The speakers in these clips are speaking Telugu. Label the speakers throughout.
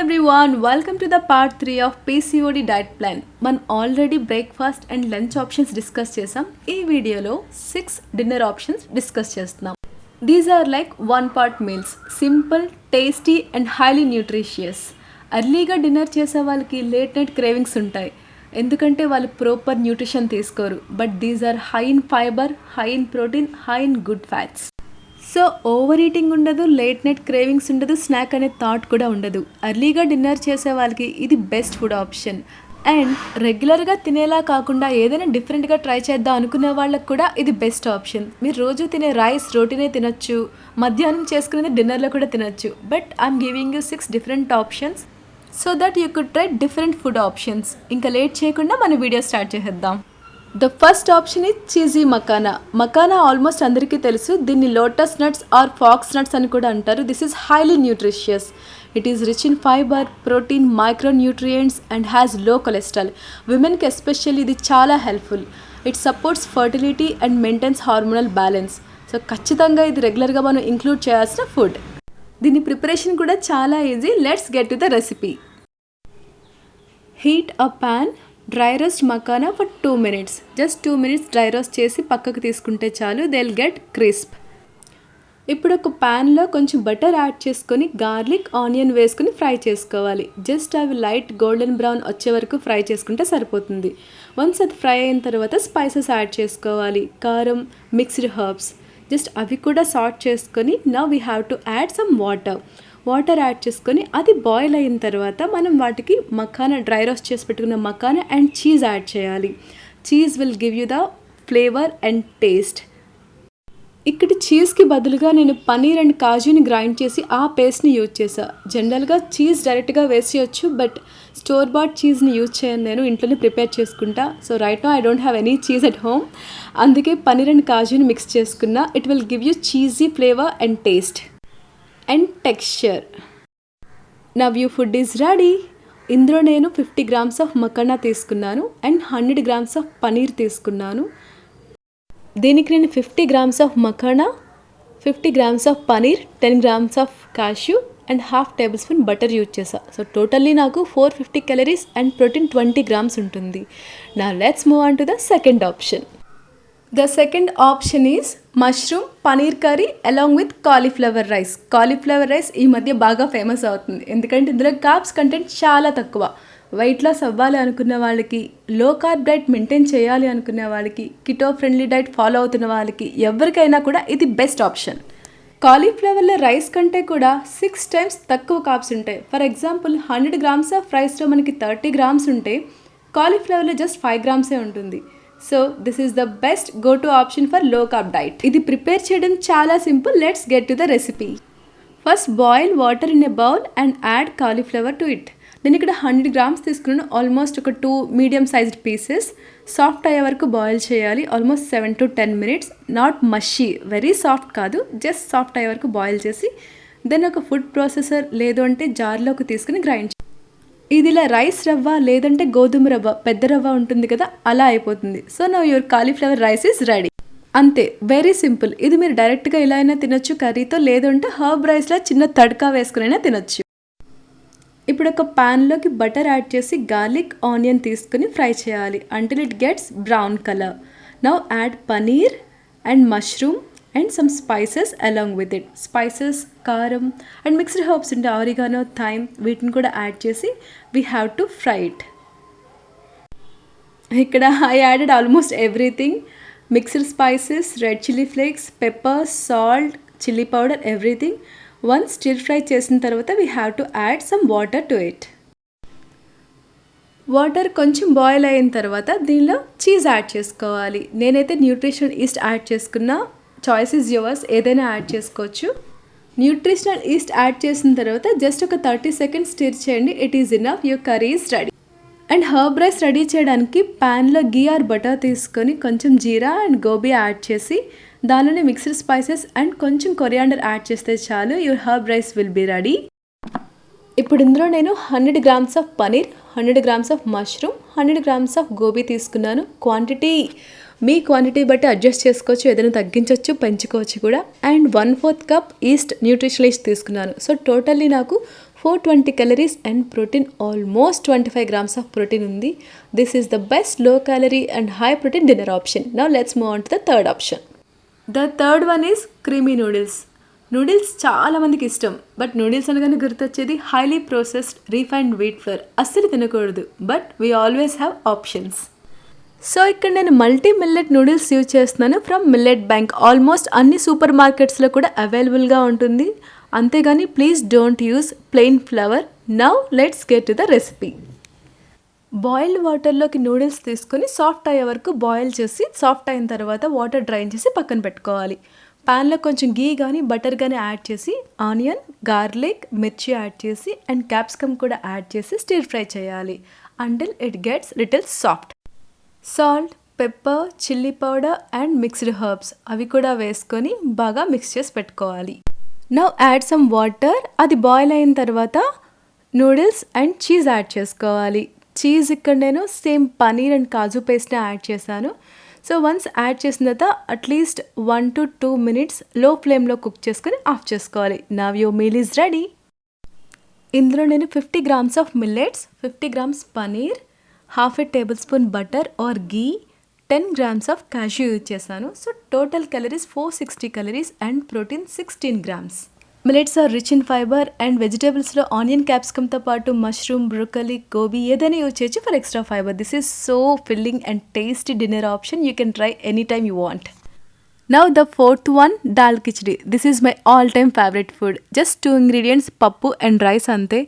Speaker 1: everyone, welcome to the part 3 of PCOD diet plan. మనం already breakfast and lunch options discuss చేసాం. ఈ వీడియోలో 6 డిన్నర్ ఆప్షన్స్ డిస్కస్ చేస్తున్నాం. These are like one part meals, simple, tasty and highly nutritious. ఎర్లీగా డిన్నర్ చేసే వాళ్ళకి లేట్ నైట్ క్రేవింగ్స్ ఉంటాయి, ఎందుకంటే వాళ్ళు ప్రాపర్ న్యూట్రిషన్ తీసుకోరు. But these are high in fibre, high in protein, high in good fats. So overeating ఉండదు, లేట్ నైట్ క్రేవింగ్స్ ఉండదు, స్నాక్ అనే థాట్ కూడా ఉండదు. ఎర్లీగా డిన్నర్ చేసే వాళ్ళకి ఇది బెస్ట్ ఫుడ్ ఆప్షన్. అండ్ రెగ్యులర్గా తినేలా కాకుండా ఏదైనా డిఫరెంట్గా ట్రై చేద్దాం అనుకునే వాళ్ళకి కూడా ఇది బెస్ట్ ఆప్షన్. మీరు రోజు తినే రైస్ రోటీనే తినొచ్చు, మధ్యాహ్నం చేసుకునేది డిన్నర్లో కూడా తినొచ్చు. But I'm giving you 6 different options so that you could try different food options. ఇంకా లేట్ చేయకుండా మన వీడియో స్టార్ట్ చేసేద్దాం. The first option is cheesy makhana. Makhana almost అందరికీ తెలుసు. దీన్ని lotus nuts or fox nuts అని కూడా అంటారు. This is highly nutritious. It is rich in fibre, protein, micronutrients and has low cholesterol. విమెన్కి ఎస్పెషల్లీ ఇది చాలా helpful. It supports fertility and maintains hormonal balance. So ఖచ్చితంగా ఇది రెగ్యులర్గా మనం ఇంక్లూడ్ చేయాల్సిన ఫుడ్. దీని ప్రిపరేషన్ కూడా చాలా easy. Let's get to the recipe. Heat a pan, dry roast makhana for 2 minutes. Just 2 minutes dry roast చేసి పక్కకు తీసుకుంటే చాలు. They will get crisp. ఇప్పుడు ఒక ప్యాన్లో కొంచెం బటర్ యాడ్ చేసుకొని గార్లిక్, ఆనియన్ వేసుకుని ఫ్రై చేసుకోవాలి. జస్ట్ అవి లైట్ గోల్డెన్ బ్రౌన్ వచ్చే వరకు ఫ్రై చేసుకుంటే సరిపోతుంది. వన్స్ అది ఫ్రై అయిన తర్వాత స్పైసెస్ యాడ్ చేసుకోవాలి. కారం, మిక్స్డ్ హర్బ్స్, జస్ట్ అవి కూడా సార్ట్ చేసుకొని now we have to add some water add చేసుకొని అది బాయిల్ అయిన తర్వాత మనం వాటికి మకానా, డ్రై రోస్ట్ చేసి పెట్టుకున్న మకానా అండ్ చీజ్ యాడ్ చేయాలి. Cheese will give you the flavour and taste. ఇక్కడ చీజ్కి బదులుగా నేను పనీర్ అండ్ కాజుని గ్రైండ్ చేసి ఆ పేస్ట్ని యూజ్ చేశాను. జనరల్గా చీజ్ డైరెక్ట్గా వేసేయచ్చు, బట్ స్టోర్ బాట్ చీజ్ని యూజ్ చేయను, నేను ఇంట్లోనే ప్రిపేర్ చేసుకుంటా. So right now I don't have any cheese at home, అందుకే పనీర్ అండ్ కాజుని మిక్స్ చేసుకున్నా. It will give you cheesy flavour and taste and texture. Now you food is ready. ఇందులో నేను 50 grams ఆఫ్ మకానా తీసుకున్నాను అండ్ 100 grams ఆఫ్ పనీర్ తీసుకున్నాను. దీనికి నేను 50 grams of makhana, 50 grams of paneer, 10 grams of cashew and ½ tablespoon butter use చేశాను. సో టోటల్లీ నాకు 450 calories అండ్ ప్రోటీన్ 20 grams ఉంటుంది. నా let's move on to the second option. The second option is mushroom paneer curry along with cauliflower rice. Cauliflower rice ఈ మధ్య బాగా ఫేమస్ అవుతుంది, ఎందుకంటే ఇందులో కార్బ్స్ కంటెంట్ చాలా తక్కువ. వెయిట్ లాస్ అవ్వాలి అనుకున్న వాళ్ళకి, లో కార్బ్ డైట్ మెయింటైన్ చేయాలి అనుకునే వాళ్ళకి, కిటో ఫ్రెండ్లీ డైట్ ఫాలో అవుతున్న వాళ్ళకి ఎవరికైనా కూడా ఇది బెస్ట్ ఆప్షన్. కాలీఫ్లవర్లో రైస్ కంటే కూడా 6 times తక్కువ కార్బ్స్ ఉంటాయి. ఫర్ ఎగ్జాంపుల్ 100 grams ఆఫ్ రైస్లో మనకి 30 grams ఉంటే కాలీఫ్లవర్లో జస్ట్ 5 grams ఉంటుంది. So this is the best go to option for లో కార్బ్ డైట్. ఇది ప్రిపేర్ చేయడం చాలా simple. Let's get to the recipe. First boil water in a bowl and add cauliflower to it. నేను ఇక్కడ 100 grams తీసుకున్నాను. ఆల్మోస్ట్ ఒక 2 మీడియం సైజ్డ్ పీసెస్. సాఫ్ట్ అయ్యే వరకు బాయిల్ చేయాలి, almost 7 to 10 minutes. Not mushy, very soft కాదు, జస్ట్ సాఫ్ట్ అయ్యే వరకు బాయిల్ చేసి దెన్ ఒక ఫుడ్ ప్రాసెసర్ లేదు అంటే జార్లోకి తీసుకుని గ్రైండ్. ఇది ఇలా రైస్ రవ్వ లేదంటే గోధుమ రవ్వ, పెద్ద రవ్వ ఉంటుంది కదా, అలా అయిపోతుంది. So now your cauliflower rice is ready. అంతే, వెరీ సింపుల్. ఇది మీరు డైరెక్ట్గా ఇలా అయినా తినొచ్చు కర్రీతో, లేదంటే హర్బ్ రైస్లో చిన్న తడకా వేసుకునైనా తినొచ్చు. ఇప్పుడు ఒక ప్యాన్లోకి బటర్ యాడ్ చేసి గార్లిక్, ఆనియన్ తీసుకుని ఫ్రై చేయాలి until it gets brown colour. Now add paneer and mushroom and some spices along with it. Spices, కారం అండ్ మిక్స్డ్ హర్బ్స్ ఉంటే ఆరిగానో, థైమ్, వీటిని కూడా యాడ్ చేసి we have to fry it. ఇక్కడ I added almost everything. Mixed spices, red chilli flakes, pepper, salt, chilli powder, everything. Once stir fry చేసిన తర్వాత we have to add some water to it. Water కొంచెం బాయిల్ అయిన తర్వాత దీనిలో చీజ్ యాడ్ చేసుకోవాలి. నేనైతే న్యూట్రిషనల్ ఈస్ట్ యాడ్ చేసుకున్నా. చాయిస్ ఈజ్ యువర్స్, ఏదైనా యాడ్ చేసుకోవచ్చు. న్యూట్రిషనల్ ఈస్ట్ యాడ్ చేసిన తర్వాత జస్ట్ ఒక 30 seconds స్టిర్ చేయండి. It is enough, your curry is ready. And herb rice ready చేయడానికి ప్యాన్లో గీ ఆర్ బటర్ తీసుకొని కొంచెం జీరా అండ్ గోబీ యాడ్ చేసి దానిలోనే మిక్స్డ్ స్పైసెస్ అండ్ కొంచెం కొరియాండర్ యాడ్ చేస్తే చాలు, your herb rice will be ready. ఇప్పుడు ఇందులో నేను 100 grams of paneer, 100 grams of mushroom, 100 grams of gobi తీసుకున్నాను. క్వాంటిటీ మీ క్వాంటిటీ బట్టి అడ్జస్ట్ చేసుకోవచ్చు, ఏదైనా తగ్గించవచ్చు, పెంచుకోవచ్చు కూడా. And 1/4 cup yeast, nutritional yeast తీసుకున్నాను. సో టోటల్లీ నాకు 420 calories and protein, almost 25 grams of protein ఉంది. This is the best low calorie and high protein dinner option. Now let's move on to the third option. The third one is creamy noodles. Noodles చాలా మందికి ఇష్టం, బట్ నూడిల్స్ అనగానే గుర్తొచ్చేది highly processed refined wheat flour. అస్సలు తినకూడదు, but we always have options. So ఇక్కడ నేను మల్టీ మిల్లెట్ నూడిల్స్ యూజ్ చేస్తున్నాను ఫ్రమ్ మిల్లెట్ బ్యాంక్. ఆల్మోస్ట్ అన్ని సూపర్ మార్కెట్స్లో కూడా అవైలబుల్గా ఉంటుంది. అంతేగాని please don't use plain flour. Now let's get to the recipe. Boiled వాటర్లోకి నూడిల్స్ తీసుకొని సాఫ్ట్ అయ్యే వరకు బాయిల్ చేసి, సాఫ్ట్ అయిన తర్వాత వాటర్ డ్రైన్ చేసి పక్కన పెట్టుకోవాలి. ప్యాన్లో కొంచెం గీ కానీ బటర్ కానీ యాడ్ చేసి ఆనియన్, గార్లిక్, మిర్చి యాడ్ చేసి అండ్ క్యాప్సికమ్ కూడా యాడ్ చేసి స్టిర్ ఫ్రై చేయాలి until it gets little soft. Salt, pepper, chilli powder and mixed herbs అవి కూడా వేసుకొని బాగా మిక్స్ చేసి పెట్టుకోవాలి. Now add some water. అది బాయిల్ అయిన తర్వాత నూడిల్స్ అండ్ చీజ్ యాడ్ చేసుకోవాలి. చీజ్ ఇక్కడ నేను సేమ్ పనీర్ అండ్ కాజు పేస్ట్ని యాడ్ చేశాను. సో వన్స్ యాడ్ చేసిన తర్వాత అట్లీస్ట్ 1 to 2 minutes లో ఫ్లేమ్లో కుక్ చేసుకొని ఆఫ్ చేసుకోవాలి. Now your meal is ready. ఇందులో నేను 50 grams of millets, 50 grams paneer, ½ tablespoon butter or ghee, 10 grams of cashew use చేశాను. So total calories 460 calories and protein 16 grams. Millets are rich in fibre and వెజిటేబుల్స్లో ఆనియన్, క్యాప్సికమ్తో పాటు మష్రూమ్, బ్రోకలీ, గోబీ ఏదైనా యూజ్ చేయొచ్చు for extra fibre. This is so filling and tasty dinner option. You can try any time you want. Now the fourth one, dal khichdi. This is my all time favourite food. Just 2 ingredients, పప్పు అండ్ రైస్ అంతే.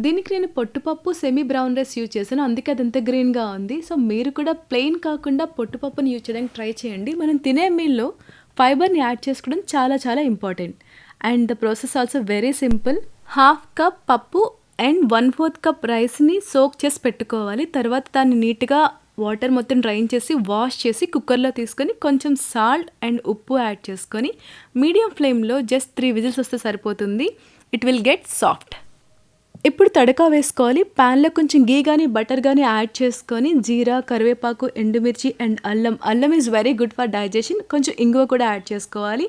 Speaker 1: దీనికి నేను పొట్టుపప్పు, సెమీ బ్రౌన్ రైస్ యూజ్ చేశాను, అందుకే అది ఎంత గ్రీన్గా ఉంది. సో మీరు కూడా ప్లెయిన్ కాకుండా పొట్టుపప్పుని యూజ్ చేయడానికి ట్రై చేయండి. మనం తినే మీల్లో ఫైబర్ని యాడ్ చేసుకోవడం చాలా చాలా important. And the process also very simple. ½ cup పప్పు అండ్ 1/4 cup రైస్ని సోక్ చేసి పెట్టుకోవాలి. తర్వాత దాన్ని నీట్గా వాటర్ మొత్తం డ్రైన్ చేసి వాష్ చేసి కుక్కర్లో తీసుకొని కొంచెం సాల్ట్ అండ్ ఉప్పు యాడ్ చేసుకొని మీడియం ఫ్లేమ్లో జస్ట్ 3 whistles వస్తే సరిపోతుంది. It will get soft. ఇప్పుడు తడకా వేసుకోవాలి. ప్యాన్లో కొంచెం గీ కానీ బటర్ కానీ యాడ్ చేసుకొని జీరా, కరివేపాకు, ఎండుమిర్చి అండ్ అల్లం. అల్లం is very good for digestion. కొంచెం ఇంగువ కూడా యాడ్ చేసుకోవాలి.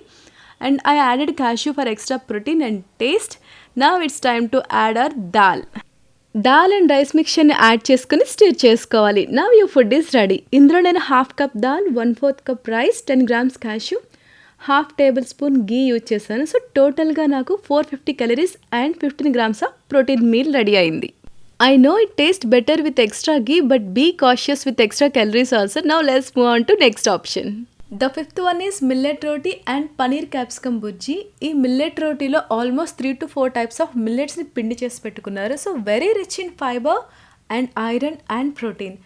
Speaker 1: And I added cashew for extra protein and taste. Now it's time to add our dal. Dal and rice mixture add చేసుకొని స్టిర్ చేసుకోవాలి. Now your food is ready. ఇందులో నేను ½ cup dal, 1/4 cup rice, 10 grams cashew, ½ tablespoon ఘీ యూజ్ చేశాను. సో టోటల్గా నాకు 450 calories and 15 grams of protein meal ready అయింది. I know it tastes better with extra ghee, but be cautious with extra calories also. Now let's move on to next option. The fifth one is millet roti and paneer capsicum bhurji. ఈ మిల్లెట్ రోటీలో ఆల్మోస్ట్ 3 to 4 types ఆఫ్ మిల్లెట్స్ని పిండి చేసి పెట్టుకున్నారు. So very rich in fibre and iron and protein.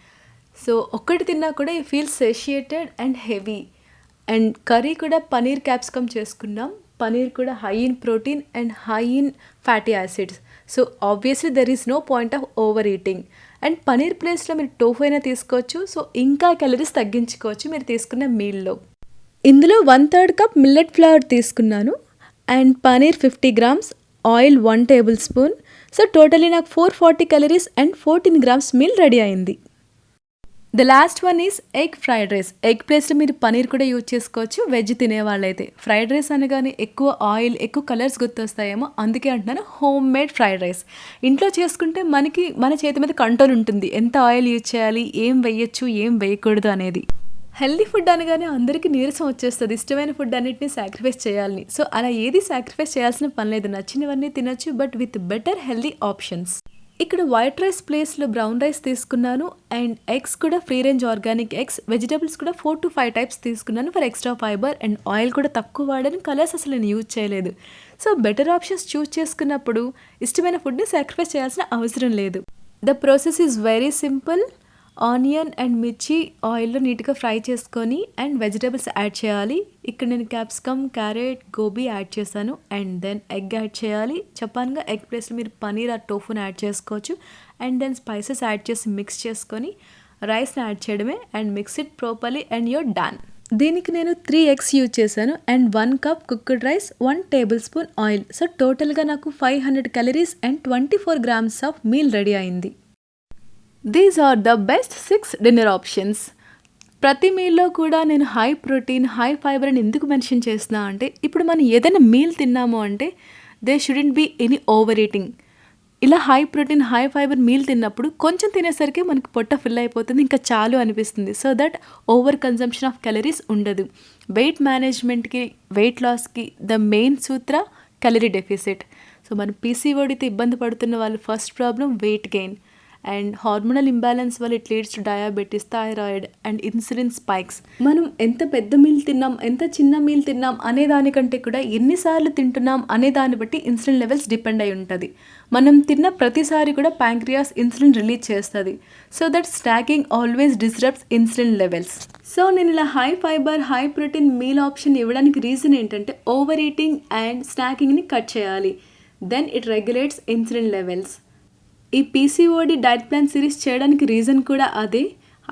Speaker 1: So ఒక్కటి తిన్నా కూడా ఈ feel satiated and heavy. And curry కూడా పనీర్ క్యాప్సికమ్ చేసుకున్నాం. పనీర్ కూడా high in protein and high in fatty acids. So obviously there is no point of over eating. And paneer ప్లేస్లో మీరు టోఫు అయినా తీసుకోవచ్చు. సో ఇంకా క్యాలరీస్ తగ్గించుకోవచ్చు మీరు తీసుకున్న మీల్లో. ఇందులో 1/3 cup మిల్లెట్ ఫ్లవర్ తీసుకున్నాను and paneer 50 grams, oil 1 tablespoon. So totally నాకు 440 calories and 14 grams meal ready అయింది. The last one is egg fried rice. Egg ప్లేస్లో మీరు పనీర్ కూడా యూజ్ చేసుకోవచ్చు వెజ్ తినేవాళ్ళైతే. ఫ్రైడ్ రైస్ అనగానే ఎక్కువ ఆయిల్, ఎక్కువ కలర్స్ గుర్తొస్తాయేమో, అందుకే అంటున్నాను హోమ్ మేడ్ ఫ్రైడ్ రైస్. ఇంట్లో చేసుకుంటే మన చేతి మీద కంట్రోల్ ఉంటుంది, ఎంత ఆయిల్ యూజ్ చేయాలి, ఏం వేయచ్చు, ఏం వేయకూడదు అనేది. హెల్దీ ఫుడ్ అనగానే అందరికీ నీరసం వచ్చేస్తుంది, ఇష్టమైన ఫుడ్ అన్నిటిని సాక్రిఫైస్ చేయాలని. సో అలా ఏది సాక్రిఫైస్ చేయాల్సిన పని లేదు, నచ్చినవన్నీ తినొచ్చు but with better healthy options. ఇక్కడ వైట్ రైస్ ప్లేస్లో బ్రౌన్ రైస్ తీసుకున్నాను అండ్ ఎగ్స్ కూడా free range organic eggs. Vegetables కూడా 4 to 5 types తీసుకున్నాను for extra fibre. And oil కూడా తక్కువ వాడని, కలర్స్ అసలు నేను యూజ్ చేయలేదు. సో బెటర్ ఆప్షన్స్ చూస్ చేసుకున్నప్పుడు ఇష్టమైన ఫుడ్ని సాక్రిఫైస్ చేయాల్సిన అవసరం లేదు. The process is very simple. Onion and మిర్చి ఆయిల్లో నీట్గా ఫ్రై చేసుకొని అండ్ వెజిటబుల్స్ యాడ్ చేయాలి. ఇక్కడ నేను క్యాప్సికమ్, క్యారెట్, గోబీ యాడ్ చేశాను అండ్ దెన్ ఎగ్ యాడ్ చేయాలి. చెప్పానుగా ఎగ్ ప్లేస్లో మీరు పనీర్ ఆర్ టోఫుని యాడ్ చేసుకోవచ్చు. అండ్ దెన్ స్పైసెస్ యాడ్ చేసి మిక్స్ చేసుకొని రైస్ని యాడ్ చేయడమే and mix it properly and you're done. దీనికి నేను 3 eggs యూజ్ చేశాను and 1 cup cooked rice, 1 tablespoon oil. So టోటల్గా నాకు 500 calories and 24 grams of meal ready అయింది. These are the best 6 dinner options. ప్రతి మీల్లో కూడా నేను హై ప్రోటీన్, హై ఫైబర్ అని ఎందుకు మెన్షన్ చేస్తున్నా అంటే ఇప్పుడు మనం ఏదైనా మీల్ తిన్నాము అంటే there shouldn't be any over eating. ఇలా high protein high fibre meal తిన్నప్పుడు కొంచెం తినేసరికి మనకి పొట్ట ఫిల్ అయిపోతుంది, ఇంకా చాలు అనిపిస్తుంది. So that over consumption of calories ఉండదు. వెయిట్ మేనేజ్మెంట్కి వెయిట్ లాస్కి ద మెయిన్ సూత్ర క్యాలరీ డెఫిసిట్. సో మనం పీసీఓడితో ఇబ్బంది పడుతున్న వాళ్ళు first problem weight gain, and hormonal imbalance వల్ల it leads to diabetes, thyroid and insulin spikes. మనం ఎంత పెద్ద మీల్ తిన్నాం, ఎంత చిన్న మీల్ తిన్నాం అనే దానికంటే కూడా ఎన్నిసార్లు తింటున్నాం అనే దాన్ని బట్టి ఇన్సులిన్ లెవెల్స్ డిపెండ్ అయి ఉంటుంది. మనం తిన్న ప్రతిసారి కూడా ప్యాంక్రియాస్ ఇన్సులిన్ రిలీజ్ చేస్తుంది. So that snacking always disrupts insulin levels. So నేను ఇలా high fibre high protein meal option ఇవ్వడానికి రీజన్ ఏంటంటే ఓవర్ ఈటింగ్ అండ్ స్నాకింగ్ని కట్ చేయాలి. Then it regulates insulin levels. ఈ పీసీఓడి డైట్ ప్లాన్ సిరీస్ చేయడానికి రీజన్ కూడా అదే.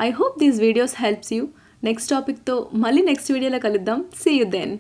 Speaker 1: I hope these videos helps you. Next టాపిక్తో మళ్ళీ నెక్స్ట్ వీడియోలో కలుద్దాం. See you then.